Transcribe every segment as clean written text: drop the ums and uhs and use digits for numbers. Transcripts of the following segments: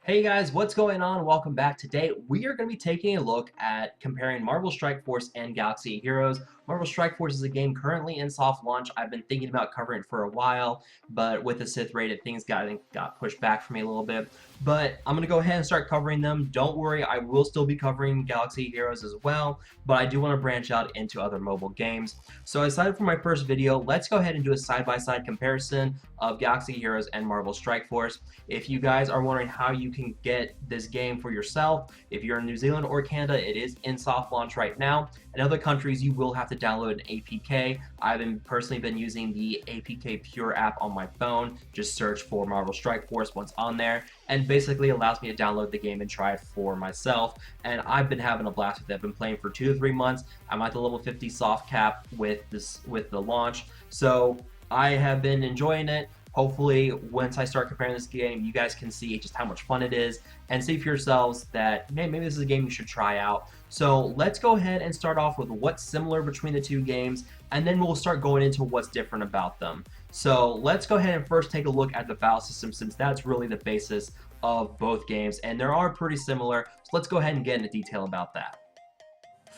Hey guys, what's going on? Welcome back. Today we are going to be taking a look at comparing Marvel Strike Force and Galaxy of Heroes. Marvel Strike Force is a game currently in soft launch. I've been thinking about covering it for a while, but with the Sith rated, things got pushed back for me a little bit. But I'm going to go ahead and start covering them. Don't worry, I will still be covering Galaxy of Heroes as well, but I do want to branch out into other mobile games. So aside from my first video, let's go ahead and do a side-by-side comparison of Galaxy of Heroes and Marvel Strike Force. If you guys are wondering how you can get this game for yourself, if you're in New Zealand or Canada, it is in soft launch right now. In other countries, you will have to download an APK. I've personally been using the APK Pure app on my phone. Just search for Marvel Strike Force once on there, and basically allows me to download the game and try it for myself. And I've been having a blast with it. I've been playing for 2 to 3 months. I'm at the level 50 soft cap with the launch, so I have been enjoying it. Hopefully, once I start comparing this game, you guys can see just how much fun it is and see for yourselves that maybe this is a game you should try out. So let's go ahead and start off with what's similar between the two games, and then we'll start going into what's different about them. So let's go ahead and first take a look at the battle system, since that's really the basis of both games, and they are pretty similar. So let's go ahead and get into detail about that.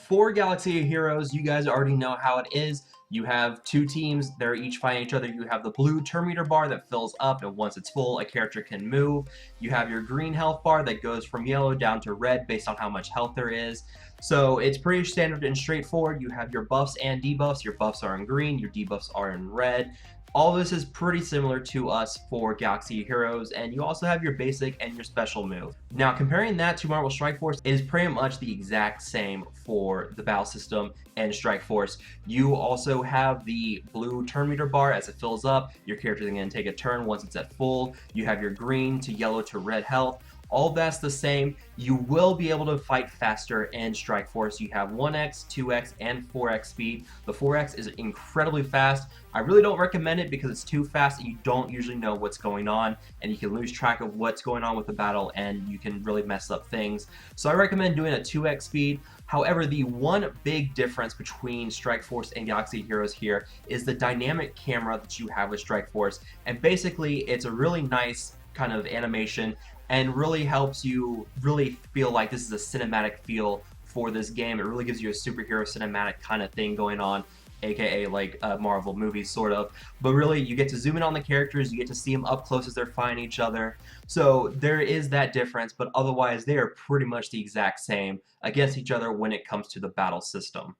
For Galaxy of Heroes, you guys already know how it is. You have 2 teams, they're each fighting each other. You have the blue turn meter bar that fills up, and once it's full, a character can move. You have your green health bar that goes from yellow down to red based on how much health there is. So it's pretty standard and straightforward. You have your buffs and debuffs. Your buffs are in green, your debuffs are in red. All this is pretty similar to us for Galaxy of Heroes, and you also have your basic and your special move. Now, comparing that to Marvel Strike Force, it is pretty much the exact same for the battle system and Strike Force. You also have the blue turn meter bar. As it fills up, your character is going to take a turn once it's at full. You have your green to yellow to red health. All that's the same. You will be able to fight faster in Strike Force. You have 1x, 2x, and 4x speed. The 4x is incredibly fast. I really don't recommend it because it's too fast and you don't usually know what's going on, and you can lose track of what's going on with the battle and you can really mess up things. So I recommend doing a 2x speed. However, the one big difference between Strike Force and Galaxy Heroes here is the dynamic camera that you have with Strike Force. And basically, it's a really nice kind of animation and really helps you really feel like this is a cinematic feel for this game. It really gives you a superhero cinematic kind of thing going on, aka like Marvel movies sort of. But really, you get to zoom in on the characters, you get to see them up close as they're fighting each other. So there is that difference, but otherwise they are pretty much the exact same against each other when it comes to the battle system.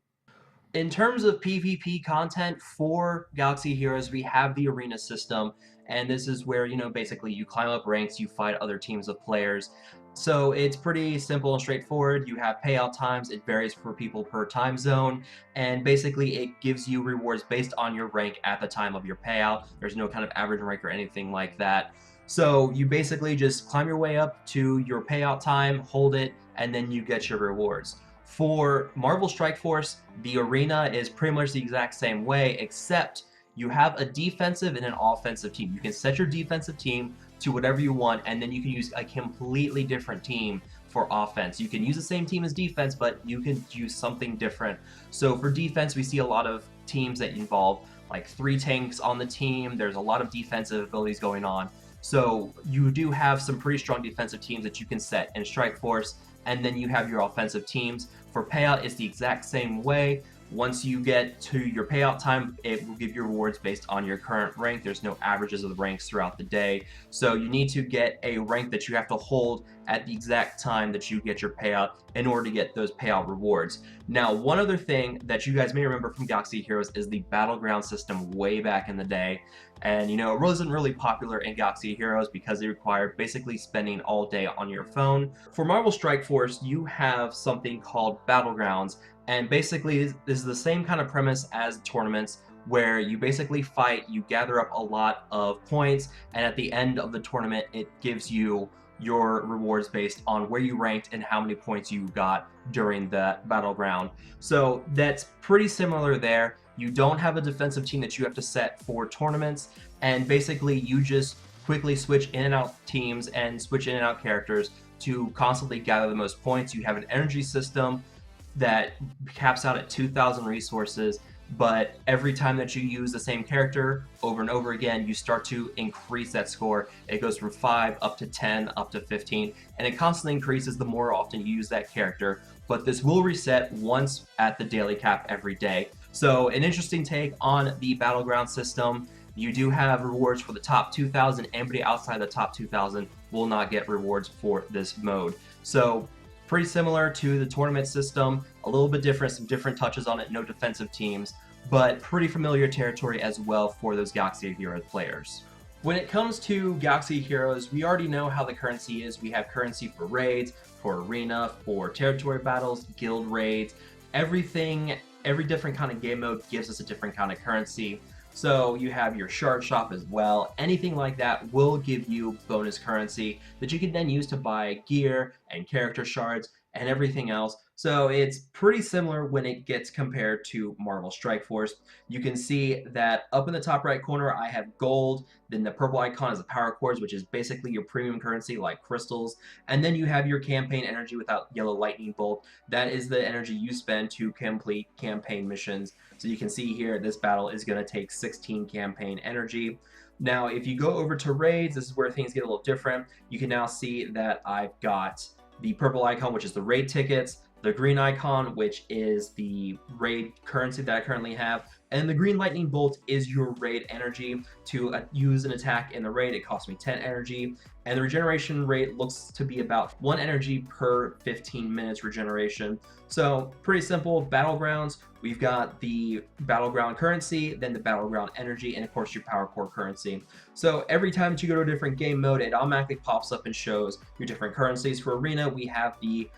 In terms of PvP content for Galaxy Heroes, we have the arena system, and this is where, basically you climb up ranks, you fight other teams of players. So it's pretty simple and straightforward. You have payout times, it varies for people per time zone, and basically it gives you rewards based on your rank at the time of your payout. There's no kind of average rank or anything like that. So you basically just climb your way up to your payout time, hold it, and then you get your rewards. For Marvel Strike Force, the arena is pretty much the exact same way, except you have a defensive and an offensive team. You can set your defensive team to whatever you want, and then you can use a completely different team for offense. You can use the same team as defense, but you can use something different. So for defense, we see a lot of teams that involve like 3 tanks on the team. There's a lot of defensive abilities going on. So you do have some pretty strong defensive teams that you can set in Strike Force, and then you have your offensive teams. For payout, it's the exact same way. Once you get to your payout time, it will give you rewards based on your current rank. There's no averages of the ranks throughout the day. So you need to get a rank that you have to hold at the exact time that you get your payout in order to get those payout rewards. Now, one other thing that you guys may remember from Galaxy Heroes is the battleground system way back in the day. And it wasn't really popular in Galaxy Heroes because it required basically spending all day on your phone. For Marvel Strike Force, you have something called Battlegrounds, and basically this is the same kind of premise as tournaments, where you basically fight, you gather up a lot of points, and at the end of the tournament it gives you your rewards based on where you ranked and how many points you got during that battleground. So that's pretty similar there. You don't have a defensive team that you have to set for tournaments, and basically you just quickly switch in and out teams and switch in and out characters to constantly gather the most points. You have an energy system that caps out at 2,000 resources. but every time that you use the same character over and over again, you start to increase that score. It goes from 5 up to 10 up to 15, and it constantly increases the more often you use that character. But this will reset once at the daily cap every day. So an interesting take on the battleground system. You do have rewards for the top 2,000. Anybody outside the top 2,000 will not get rewards for this mode. So pretty similar to the tournament system, a little bit different, some different touches on it, no defensive teams, but pretty familiar territory as well for those Galaxy of Heroes players. When it comes to Galaxy Heroes, we already know how the currency is. We have currency for raids, for arena, for territory battles, guild raids, everything, every different kind of game mode gives us a different kind of currency. So you have your shard shop as well. Anything like that will give you bonus currency that you can then use to buy gear and character shards and everything else. So it's pretty similar when it gets compared to Marvel Strike Force. You can see that up in the top right corner, I have gold. Then the purple icon is the power cores, which is basically your premium currency like crystals. And then you have your campaign energy without yellow lightning bolt. That is the energy you spend to complete campaign missions. So you can see here, this battle is going to take 16 campaign energy. Now, if you go over to raids, this is where things get a little different. You can now see that I've got the purple icon, which is the raid tickets, the green icon, which is the raid currency that I currently have, and the green lightning bolt is your raid energy. To use an attack in the raid, it costs me 10 energy, and the regeneration rate looks to be about 1 energy per 15 minutes regeneration. So pretty simple. Battlegrounds, we've got the battleground currency, then the battleground energy, and of course your power core currency. So every time that you go to a different game mode, it automatically pops up and shows your different currencies. For arena, we have the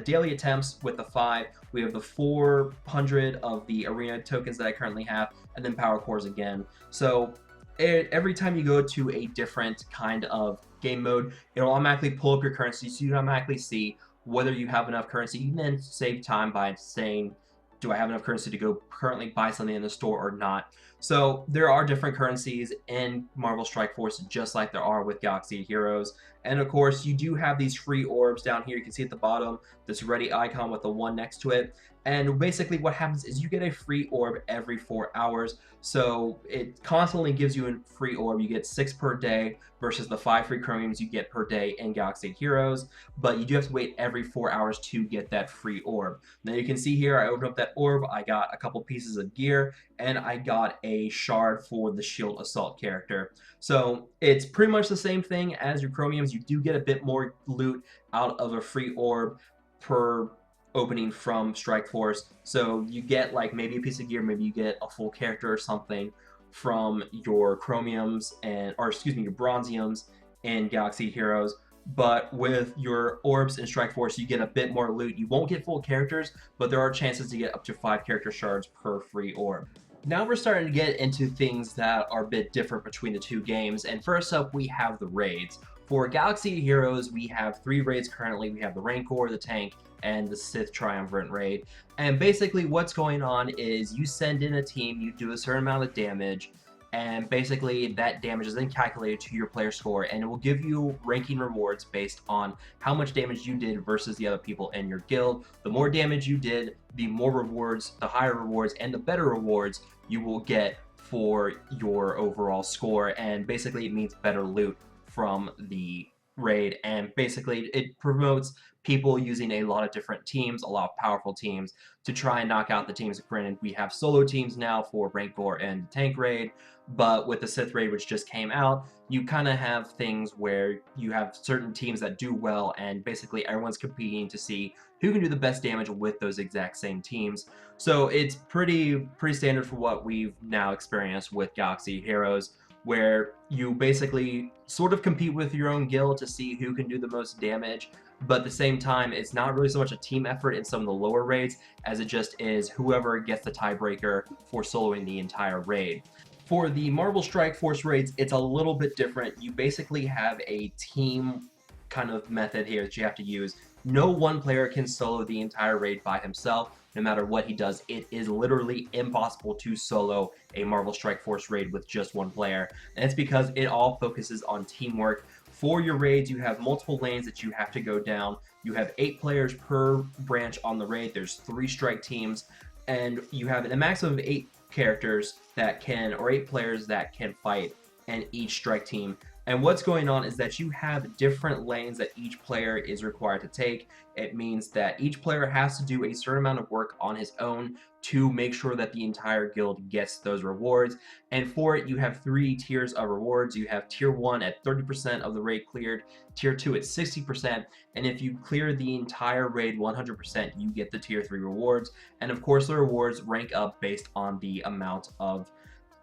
daily attempts with the 5, we have the 400 of the arena tokens that I currently have, and then power cores again. So every time you go to a different kind of game mode, it'll automatically pull up your currency, so you automatically see whether you have enough currency. You can then save time by saying, do I have enough currency to go currently buy something in the store or not? So there are different currencies in Marvel Strike Force, just like there are with Galaxy Heroes. And of course, you do have these free orbs down here. You can see at the bottom, this ready icon with the 1 next to it. And basically what happens is you get a free orb every 4 hours. So it constantly gives you a free orb. You get 6 per day versus the 5 free chromiums you get per day in Galaxy Heroes. But you do have to wait every 4 hours to get that free orb. Now you can see here, I opened up that orb. I got a couple pieces of gear and I got a shard for the Shield Assault character. So it's pretty much the same thing as your chromiums. You do get a bit more loot out of a free orb per opening from Strike Force. So you get like maybe a piece of gear, maybe you get a full character or something from your chromiums your bronziums in Galaxy Heroes. But with your orbs in Strike Force, you get a bit more loot. You won't get full characters, but there are chances to get up to 5 character shards per free orb. Now we're starting to get into things that are a bit different between the two games, and first up we have the raids. For Galaxy Heroes, we have 3 raids currently. We have the Rancor, the Tank, and the Sith Triumvirate raid. And basically what's going on is you send in a team, you do a certain amount of damage, and basically that damage is then calculated to your player score, and it will give you ranking rewards based on how much damage you did versus the other people in your guild. The more damage you did, the more rewards, the higher rewards, and the better rewards you will get for your overall score. And basically it means better loot from the raid, and basically it promotes people using a lot of different teams, a lot of powerful teams, to try and knock out the teams. Granted, we have solo teams now for Rancor and Tank raid, but with the Sith raid, which just came out, you kind of have things where you have certain teams that do well, and basically everyone's competing to see who can do the best damage with those exact same teams. So it's pretty standard for what we've now experienced with Galaxy Heroes, where you basically sort of compete with your own guild to see who can do the most damage, but at the same time, it's not really so much a team effort in some of the lower raids as it just is whoever gets the tiebreaker for soloing the entire raid. For the Marvel Strike Force raids, it's a little bit different. You basically have a team kind of method here that you have to use. No one player can solo the entire raid by himself. No matter what he does, it is literally impossible to solo a Marvel Strike Force raid with just one player. And it's because it all focuses on teamwork. For your raids, you have multiple lanes that you have to go down. You have 8 players per branch on the raid. There's 3 strike teams. and you have a maximum of 8 characters that can, or 8 players that can fight in each strike team. And what's going on is that you have different lanes that each player is required to take. It means that each player has to do a certain amount of work on his own to make sure that the entire guild gets those rewards. And for it, you have 3 tiers of rewards. You have tier 1 at 30% of the raid cleared, tier 2 at 60%, and if you clear the entire raid 100%, you get the tier 3 rewards. And of course, the rewards rank up based on the amount of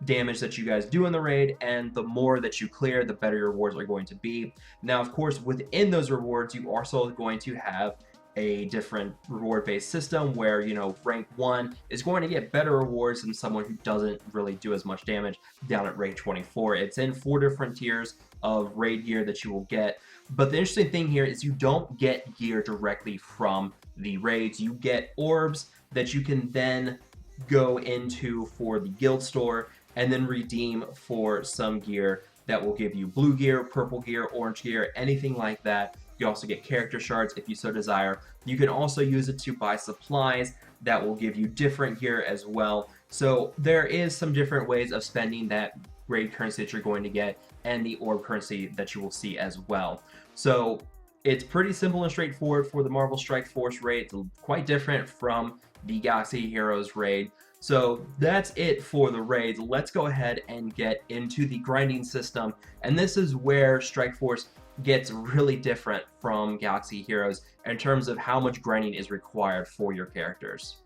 damage that you guys do in the raid, and the more that you clear, the better your rewards are going to be. Now, of course, within those rewards, you are also going to have a different reward-based system where, you know, rank 1 is going to get better rewards than someone who doesn't really do as much damage down at raid 24. It's in 4 different tiers of raid gear that you will get. But the interesting thing here is you don't get gear directly from the raids. You get orbs that you can then go into for the guild store and then redeem for some gear that will give you blue gear, purple gear, orange gear, anything like that. You also get character shards if you so desire. You can also use it to buy supplies that will give you different gear as well. So there is some different ways of spending that raid currency that you're going to get and the orb currency that you will see as well. So it's pretty simple and straightforward for the Marvel Strike Force raid. It's quite different from the Galaxy Heroes raid. So that's it for the raids. Let's go ahead and get into the grinding system. And this is where Strike Force gets really different from Galaxy Heroes in terms of how much grinding is required for your characters.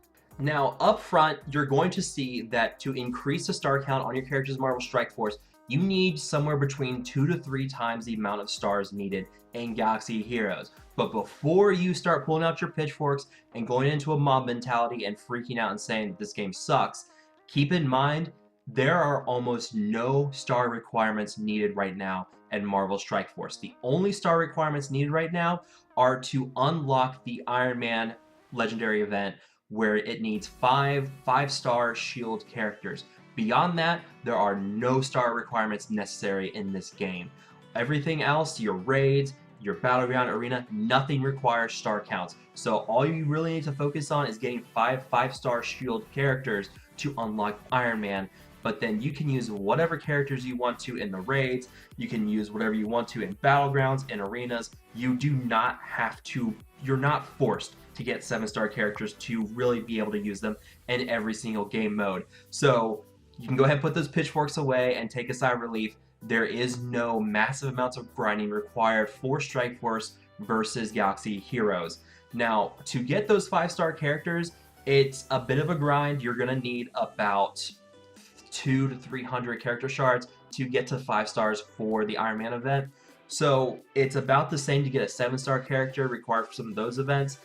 Now, up front, you're going to see that to increase the star count on your character's Marvel Strike Force, you need somewhere between 2 to 3 times the amount of stars needed in Galaxy Heroes. But before you start pulling out your pitchforks and going into a mob mentality and freaking out and saying that this game sucks, keep in mind there are almost no star requirements needed right now in Marvel Strike Force. The only star requirements needed right now are to unlock the Iron Man legendary event, where it needs 5-star shield characters. Beyond that, there are no star requirements necessary in this game. Everything else, your raids, your battleground arena, nothing requires star counts. So all you really need to focus on is getting 5-star shield characters to unlock Iron Man. But then you can use whatever characters you want to in the raids. You can use whatever you want to in battlegrounds and arenas. You do not have to, you're not forced to get 7-star characters to really be able to use them in every single game mode. So you can go ahead and put those pitchforks away and take a sigh of relief. There is no massive amounts of grinding required for Strike Force versus Galaxy Heroes. Now, to get those 5-star characters, it's a bit of a grind. You're going to need about 200 to 300 character shards to get to 5 stars for the Iron Man event. So it's about the same to get a 7-star character required for some of those events.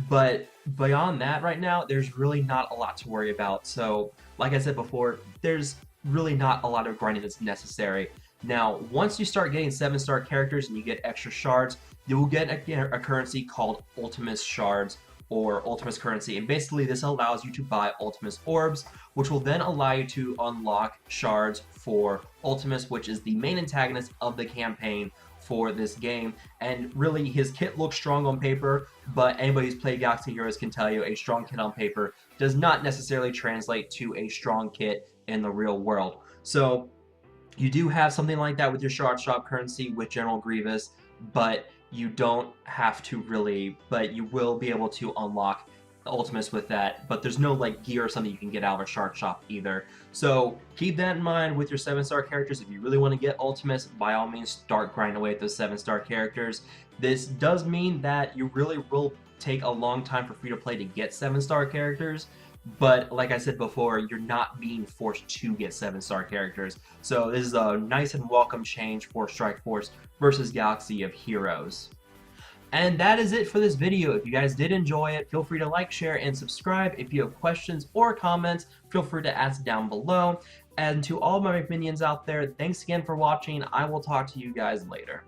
But beyond that right now, there's really not a lot to worry about. So like I said before, there's really not a lot of grinding that's necessary. Now, once you start getting 7-star characters and you get extra shards, you will get a currency called Ultimus Shards, or Ultimus currency, and basically this allows you to buy Ultimus orbs, which will then allow you to unlock shards for Ultimus, which is the main antagonist of the campaign for this game. And really, his kit looks strong on paper, but anybody who's played Galaxy Heroes can tell you a strong kit on paper does not necessarily translate to a strong kit in the real world. So you do have something like that with your shard shop currency with General Grievous, but you don't have to really, but you will be able to unlock the Ultimus with that, but there's no like gear or something you can get out of a shard shop either. So keep that in mind with your 7-star characters. If you really want to get Ultimus, by all means start grinding away at those 7-star characters. This does mean that you really will take a long time for free to play to get 7-star characters, but like I said before, you're not being forced to get 7-star characters. So this is a nice and welcome change for Strike Force versus Galaxy of Heroes. And that is it for this video. If you guys did enjoy it, feel free to like, share, and subscribe. If you have questions or comments, feel free to ask down below. And to all of my minions out there, thanks again for watching. I will talk to you guys later.